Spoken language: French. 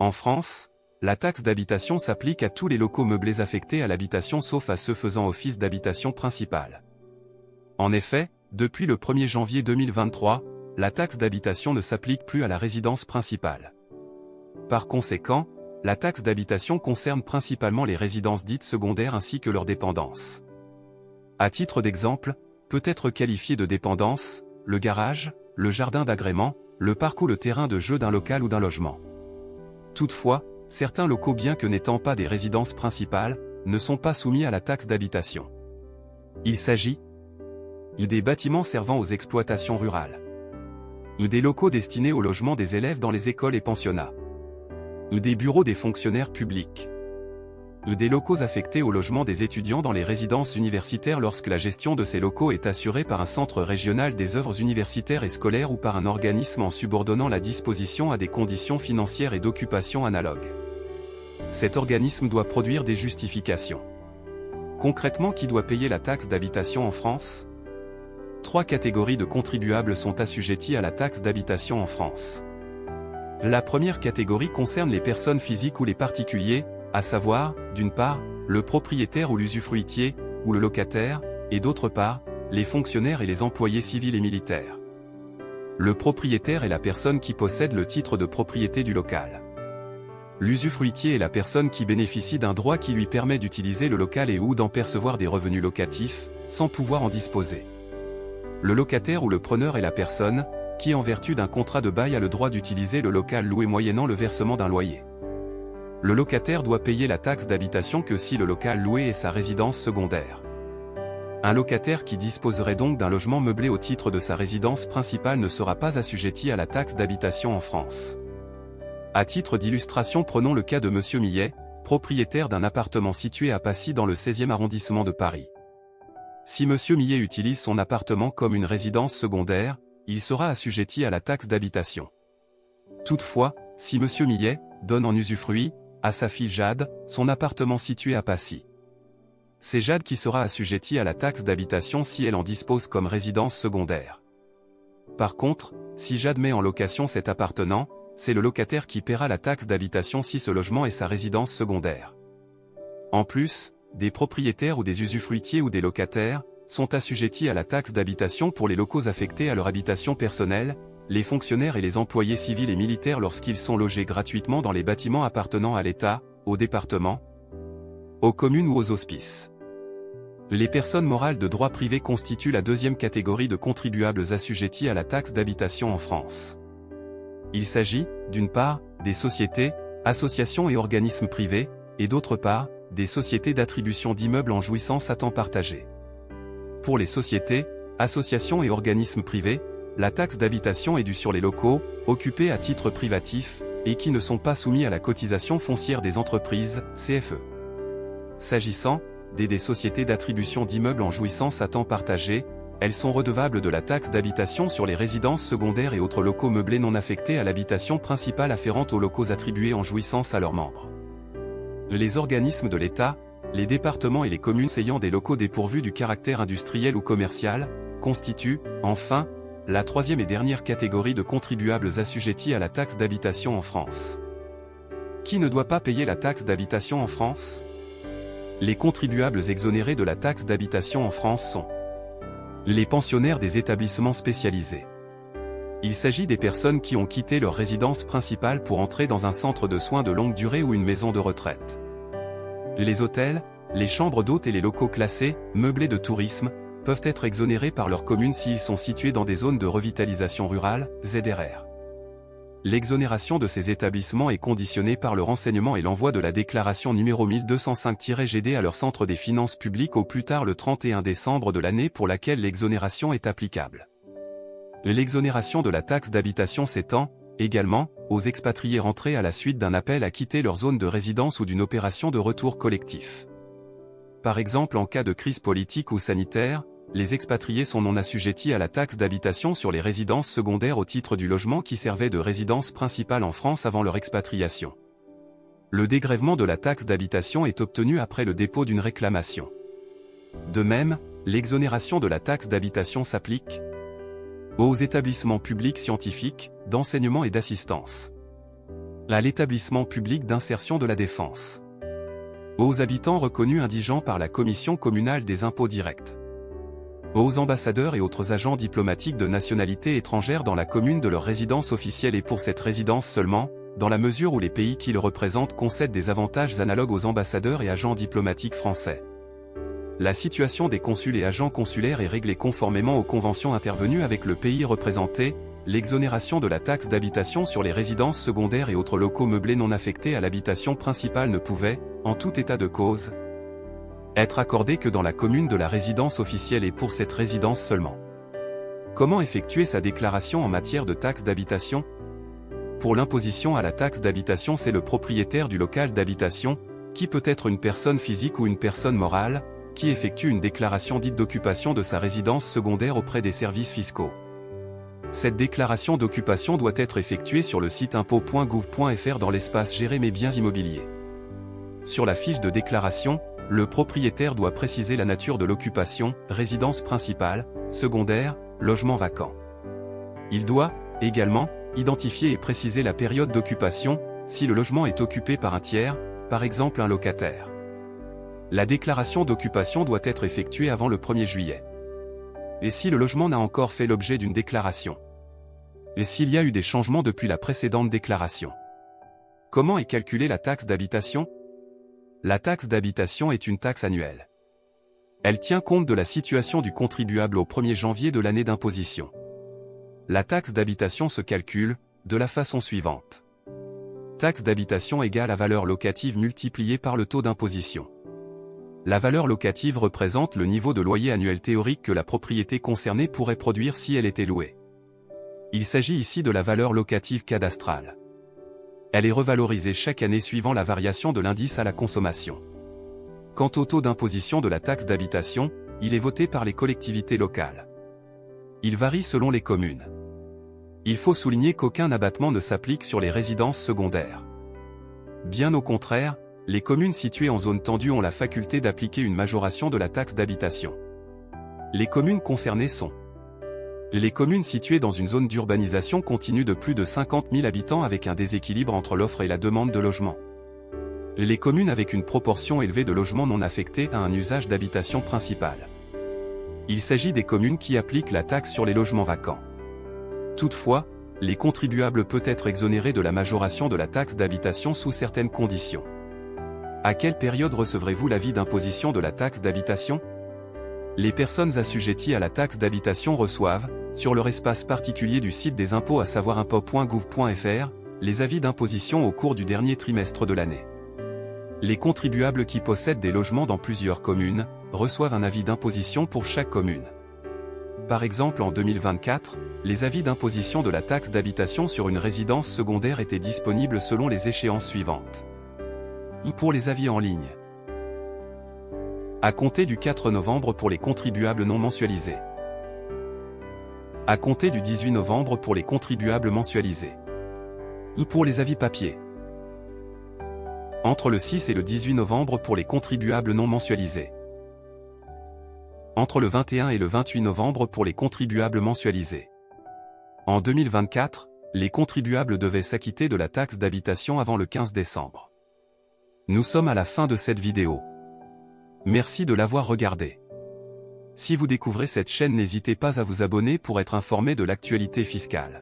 En France, la taxe d'habitation s'applique à tous les locaux meublés affectés à l'habitation sauf à ceux faisant office d'habitation principale. En effet, depuis le 1er janvier 2023, la taxe d'habitation ne s'applique plus à la résidence principale. Par conséquent, la taxe d'habitation concerne principalement les résidences dites secondaires ainsi que leurs dépendances. À titre d'exemple, peut être qualifié de dépendance, le garage, le jardin d'agrément, le parc ou le terrain de jeu d'un local ou d'un logement. Toutefois, certains locaux bien que n'étant pas des résidences principales, ne sont pas soumis à la taxe d'habitation. Il s'agit des bâtiments servant aux exploitations rurales, des locaux destinés au logement des élèves dans les écoles et pensionnats, des bureaux des fonctionnaires publics, des locaux affectés au logement des étudiants dans les résidences universitaires lorsque la gestion de ces locaux est assurée par un centre régional des œuvres universitaires et scolaires ou par un organisme en subordonnant la disposition à des conditions financières et d'occupation analogues. Cet organisme doit produire des justifications. Concrètement, qui doit payer la taxe d'habitation en France ? 3 catégories de contribuables sont assujettis à la taxe d'habitation en France. La première catégorie concerne les personnes physiques ou les particuliers, à savoir, d'une part, le propriétaire ou l'usufruitier, ou le locataire, et d'autre part, les fonctionnaires et les employés civils et militaires. Le propriétaire est la personne qui possède le titre de propriété du local. L'usufruitier est la personne qui bénéficie d'un droit qui lui permet d'utiliser le local et ou d'en percevoir des revenus locatifs, sans pouvoir en disposer. Le locataire ou le preneur est la personne qui, en vertu d'un contrat de bail, a le droit d'utiliser le local loué moyennant le versement d'un loyer. Le locataire doit payer la taxe d'habitation que si le local loué est sa résidence secondaire. Un locataire qui disposerait donc d'un logement meublé au titre de sa résidence principale ne sera pas assujetti à la taxe d'habitation en France. À titre d'illustration, prenons le cas de Monsieur Millet, propriétaire d'un appartement situé à Passy dans le 16e arrondissement de Paris. Si Monsieur Millet utilise son appartement comme une résidence secondaire, il sera assujetti à la taxe d'habitation. Toutefois, si Monsieur Millet donne en usufruit, à sa fille Jade, son appartement situé à Passy, c'est Jade qui sera assujettie à la taxe d'habitation si elle en dispose comme résidence secondaire. Par contre, si Jade met en location cet appartement, c'est le locataire qui paiera la taxe d'habitation si ce logement est sa résidence secondaire. En plus, des propriétaires ou des usufruitiers ou des locataires sont assujettis à la taxe d'habitation pour les locaux affectés à leur habitation personnelle, les fonctionnaires et les employés civils et militaires lorsqu'ils sont logés gratuitement dans les bâtiments appartenant à l'État, au département, aux communes ou aux hospices. Les personnes morales de droit privé constituent la deuxième catégorie de contribuables assujettis à la taxe d'habitation en France. Il s'agit, d'une part, des sociétés, associations et organismes privés, et d'autre part, des sociétés d'attribution d'immeubles en jouissance à temps partagé. Pour les sociétés, associations et organismes privés, la taxe d'habitation est due sur les locaux, occupés à titre privatif, et qui ne sont pas soumis à la cotisation foncière des entreprises, CFE. S'agissant des sociétés d'attribution d'immeubles en jouissance à temps partagé, elles sont redevables de la taxe d'habitation sur les résidences secondaires et autres locaux meublés non affectés à l'habitation principale afférente aux locaux attribués en jouissance à leurs membres. Les organismes de l'État, les départements et les communes ayant des locaux dépourvus du caractère industriel ou commercial, constituent, enfin, la troisième et dernière catégorie de contribuables assujettis à la taxe d'habitation en France. Qui ne doit pas payer la taxe d'habitation en France ? Les contribuables exonérés de la taxe d'habitation en France sont les pensionnaires des établissements spécialisés. Il s'agit des personnes qui ont quitté leur résidence principale pour entrer dans un centre de soins de longue durée ou une maison de retraite. Les hôtels, les chambres d'hôtes et les locaux classés, meublés de tourisme, peuvent être exonérés par leur commune s'ils sont situés dans des zones de revitalisation rurale, ZRR. L'exonération de ces établissements est conditionnée par le renseignement et l'envoi de la déclaration numéro 1205-GD à leur centre des finances publiques au plus tard le 31 décembre de l'année pour laquelle l'exonération est applicable. L'exonération de la taxe d'habitation s'étend, également, aux expatriés rentrés à la suite d'un appel à quitter leur zone de résidence ou d'une opération de retour collectif. Par exemple, en cas de crise politique ou sanitaire, les expatriés sont non assujettis à la taxe d'habitation sur les résidences secondaires au titre du logement qui servait de résidence principale en France avant leur expatriation. Le dégrèvement de la taxe d'habitation est obtenu après le dépôt d'une réclamation. De même, l'exonération de la taxe d'habitation s'applique aux établissements publics scientifiques, d'enseignement et d'assistance. À l'établissement public d'insertion de la défense. Aux habitants reconnus indigents par la Commission communale des impôts directs. Aux ambassadeurs et autres agents diplomatiques de nationalité étrangère dans la commune de leur résidence officielle et pour cette résidence seulement, dans la mesure où les pays qui le représentent concèdent des avantages analogues aux ambassadeurs et agents diplomatiques français. La situation des consuls et agents consulaires est réglée conformément aux conventions intervenues avec le pays représenté. L'exonération de la taxe d'habitation sur les résidences secondaires et autres locaux meublés non affectés à l'habitation principale ne pouvait, en tout état de cause, être accordée que dans la commune de la résidence officielle et pour cette résidence seulement. Comment effectuer sa déclaration en matière de taxe d'habitation? Pour l'imposition à la taxe d'habitation, c'est le propriétaire du local d'habitation, qui peut être une personne physique ou une personne morale, qui effectue une déclaration dite d'occupation de sa résidence secondaire auprès des services fiscaux. Cette déclaration d'occupation doit être effectuée sur le site impôts.gouv.fr dans l'espace Gérer mes biens immobiliers. Sur la fiche de déclaration, le propriétaire doit préciser la nature de l'occupation, résidence principale, secondaire, logement vacant. Il doit, également, identifier et préciser la période d'occupation, si le logement est occupé par un tiers, par exemple un locataire. La déclaration d'occupation doit être effectuée avant le 1er juillet. Et si le logement n'a encore fait l'objet d'une déclaration? Et s'il y a eu des changements depuis la précédente déclaration? Comment est calculée la taxe d'habitation? La taxe d'habitation est une taxe annuelle. Elle tient compte de la situation du contribuable au 1er janvier de l'année d'imposition. La taxe d'habitation se calcule, de la façon suivante. Taxe d'habitation égale à valeur locative multipliée par le taux d'imposition. La valeur locative représente le niveau de loyer annuel théorique que la propriété concernée pourrait produire si elle était louée. Il s'agit ici de la valeur locative cadastrale. Elle est revalorisée chaque année suivant la variation de l'indice à la consommation. Quant au taux d'imposition de la taxe d'habitation, il est voté par les collectivités locales. Il varie selon les communes. Il faut souligner qu'aucun abattement ne s'applique sur les résidences secondaires. Bien au contraire, les communes situées en zone tendue ont la faculté d'appliquer une majoration de la taxe d'habitation. Les communes concernées sont les communes situées dans une zone d'urbanisation continue de plus de 50 000 habitants avec un déséquilibre entre l'offre et la demande de logement. Les communes avec une proportion élevée de logements non affectés à un usage d'habitation principale. Il s'agit des communes qui appliquent la taxe sur les logements vacants. Toutefois, les contribuables peuvent être exonérés de la majoration de la taxe d'habitation sous certaines conditions. À quelle période recevrez-vous l'avis d'imposition de la taxe d'habitation? Les personnes assujetties à la taxe d'habitation reçoivent, sur leur espace particulier du site des impôts à savoir impôts.gouv.fr, les avis d'imposition au cours du dernier trimestre de l'année. Les contribuables qui possèdent des logements dans plusieurs communes, reçoivent un avis d'imposition pour chaque commune. Par exemple en 2024, les avis d'imposition de la taxe d'habitation sur une résidence secondaire étaient disponibles selon les échéances suivantes. Pour les avis en ligne. À compter du 4 novembre pour les contribuables non mensualisés. À compter du 18 novembre pour les contribuables mensualisés. Pour les avis papier. Entre le 6 et le 18 novembre pour les contribuables non mensualisés. Entre le 21 et le 28 novembre pour les contribuables mensualisés. En 2024, les contribuables devaient s'acquitter de la taxe d'habitation avant le 15 décembre. Nous sommes à la fin de cette vidéo. Merci de l'avoir regardée. Si vous découvrez cette chaîne, n'hésitez pas à vous abonner pour être informé de l'actualité fiscale.